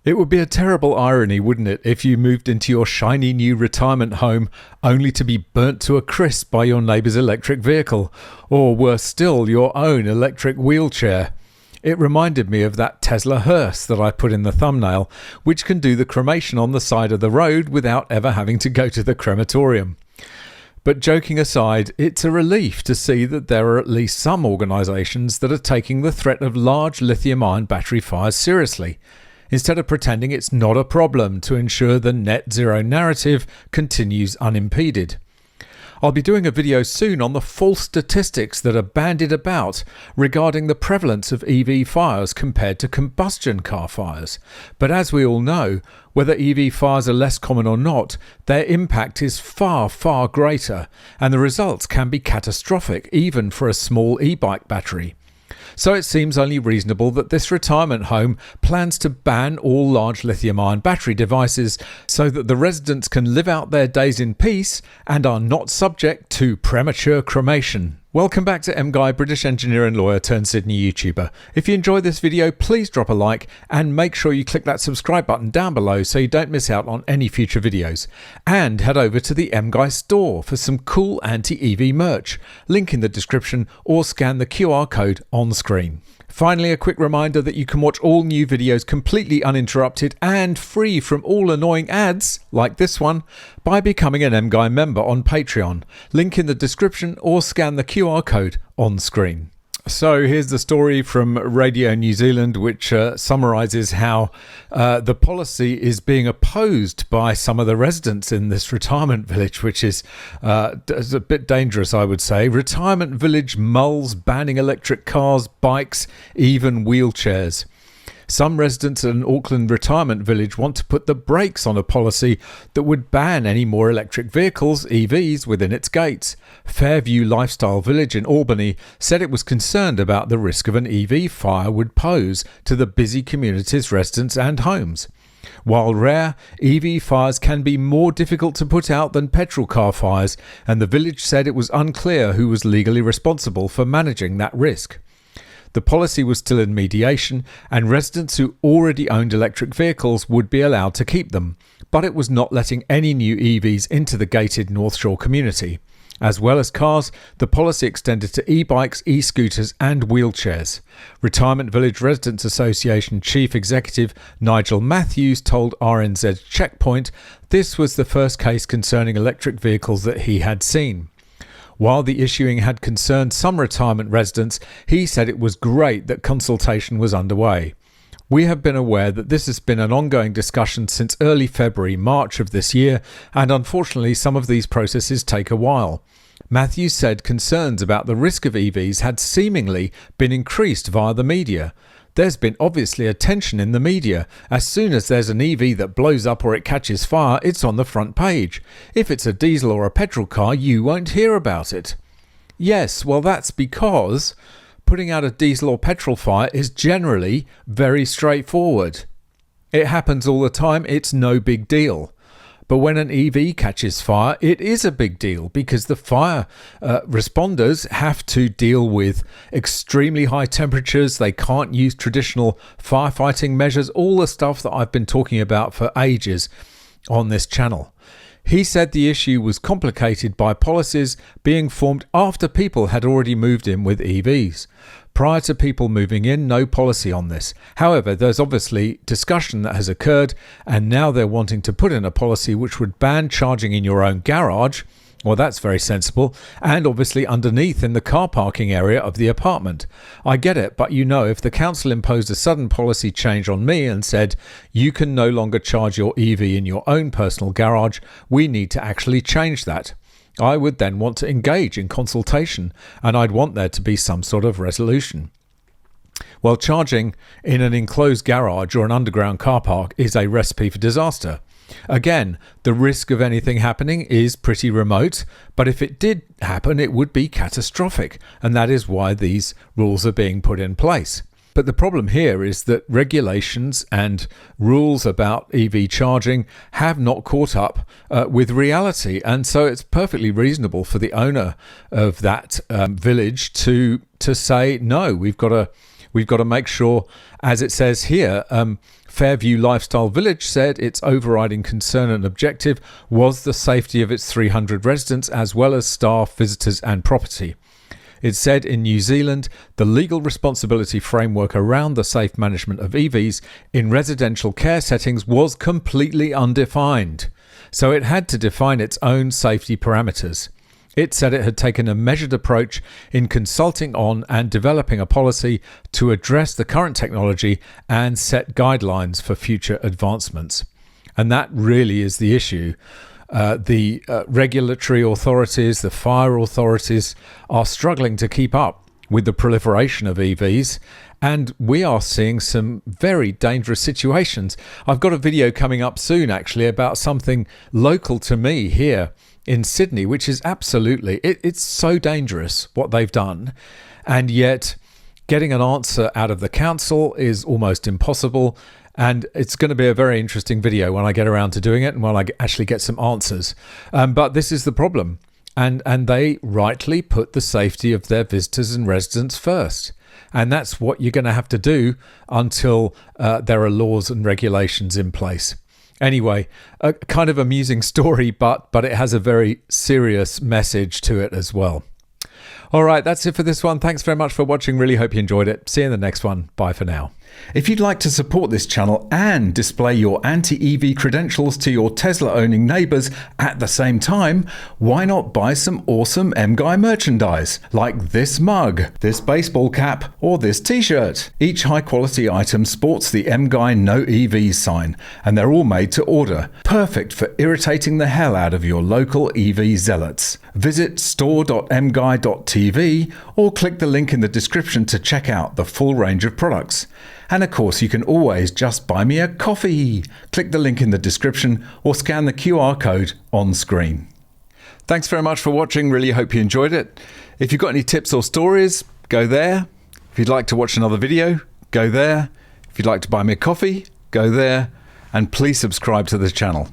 It would be a terrible irony, wouldn't it, if you moved into your shiny new retirement home only to be burnt to a crisp by your neighbour's electric vehicle, or worse still, your own electric wheelchair. It reminded me of that Tesla hearse that I put in the thumbnail, which can do the cremation on the side of the road without ever having to go to the crematorium. But joking aside, it's a relief to see that there are at least some organisations that are taking the threat of large lithium-ion battery fires seriously, instead of pretending it's not a problem to ensure the net zero narrative continues unimpeded. I'll be doing a video soon on the false statistics that are bandied about regarding the prevalence of EV fires compared to combustion car fires. But as we all know, whether EV fires are less common or not, their impact is far, far greater, and the results can be catastrophic even for a small e-bike battery. So it seems only reasonable that this retirement home plans to ban all large lithium-ion battery devices so that the residents can live out their days in peace and are not subject to premature cremation. Welcome back to MGUY, British engineer and lawyer turned Sydney YouTuber. If you enjoyed this video, please drop a like and make sure you click that subscribe button down below so you don't miss out on any future videos. And head over to the MGUY store for some cool anti-EV merch. Link in the description or scan the QR code on screen. Finally, a quick reminder that you can watch all new videos completely uninterrupted and free from all annoying ads, like this one, by becoming an MGUY member on Patreon. Link in the description or scan the QR code on screen. So here's the story from Radio New Zealand, which summarises how the policy is being opposed by some of the residents in this retirement village, which is a bit dangerous, I would say. Retirement village mulls banning electric cars, bikes, even wheelchairs. Some residents at an Auckland retirement village want to put the brakes on a policy that would ban any more electric vehicles, EVs, within its gates. Fairview Lifestyle Village in Albany said it was concerned about the risk of an EV fire would pose to the busy community's residents and homes. While rare, EV fires can be more difficult to put out than petrol car fires, and the village said it was unclear who was legally responsible for managing that risk. The policy was still in mediation, and residents who already owned electric vehicles would be allowed to keep them, but it was not letting any new EVs into the gated North Shore community. As well as cars, the policy extended to e-bikes, e-scooters and wheelchairs. Retirement Village Residents Association Chief Executive Nigel Matthews told RNZ Checkpoint this was the first case concerning electric vehicles that he had seen. While the issuing had concerned some retirement residents, he said it was great that consultation was underway. We have been aware that this has been an ongoing discussion since early February, March of this year, and unfortunately some of these processes take a while. Matthews said concerns about the risk of EVs had seemingly been increased via the media. There's been obviously a tension in the media. As soon as there's an EV that blows up or it catches fire, it's on the front page. If it's a diesel or a petrol car, you won't hear about it. Yes, well that's because putting out a diesel or petrol fire is generally very straightforward. It happens all the time, it's no big deal. But when an EV catches fire, it is a big deal because the fire responders have to deal with extremely high temperatures. They can't use traditional firefighting measures, all the stuff that I've been talking about for ages on this channel. He said the issue was complicated by policies being formed after people had already moved in with EVs. Prior to people moving in, no policy on this. However, there's obviously discussion that has occurred, and now they're wanting to put in a policy which would ban charging in your own garage. Well, that's very sensible, and obviously underneath in the car parking area of the apartment. I get it, but you know, if the council imposed a sudden policy change on me and said, you can no longer charge your EV in your own personal garage, we need to actually change that. I would then want to engage in consultation, and I'd want there to be some sort of resolution. Well, charging in an enclosed garage or an underground car park is a recipe for disaster. Again, the risk of anything happening is pretty remote, but if it did happen, it would be catastrophic, and that is why these rules are being put in place. But the problem here is that regulations and rules about EV charging have not caught up with reality, and so it's perfectly reasonable for the owner of that village to say, no, we've got to make sure, as it says here, Fairview Lifestyle Village said its overriding concern and objective was the safety of its 300 residents as well as staff, visitors and property. It said in New Zealand, the legal responsibility framework around the safe management of EVs in residential care settings was completely undefined, so it had to define its own safety parameters. It said it had taken a measured approach in consulting on and developing a policy to address the current technology and set guidelines for future advancements. And that really is the issue. The regulatory authorities, the fire authorities are struggling to keep up with the proliferation of EVs, and we are seeing some very dangerous situations. I've got a video coming up soon actually about something local to me here in Sydney, which is absolutely, it's so dangerous what they've done, and yet getting an answer out of the council is almost impossible. And it's going to be a very interesting video when I get around to doing it and when I actually get some answers. But this is the problem. And they rightly put the safety of their visitors and residents first. And that's what you're going to have to do until there are laws and regulations in place. Anyway, a kind of amusing story, but it has a very serious message to it as well. All right, that's it for this one. Thanks very much for watching. Really hope you enjoyed it. See you in the next one. Bye for now. If you'd like to support this channel and display your anti-EV credentials to your Tesla-owning neighbours at the same time, why not buy some awesome MGUY merchandise, like this mug, this baseball cap, or this t-shirt. Each high-quality item sports the MGUY No EVs sign, and they're all made to order, perfect for irritating the hell out of your local EV zealots. Visit store.mguy.tv or click the link in the description to check out the full range of products. And of course, you can always just buy me a coffee. Click the link in the description or scan the QR code on screen. Thanks very much for watching. Really hope you enjoyed it. If you've got any tips or stories, go there. If you'd like to watch another video, go there. If you'd like to buy me a coffee, go there. And please subscribe to the channel.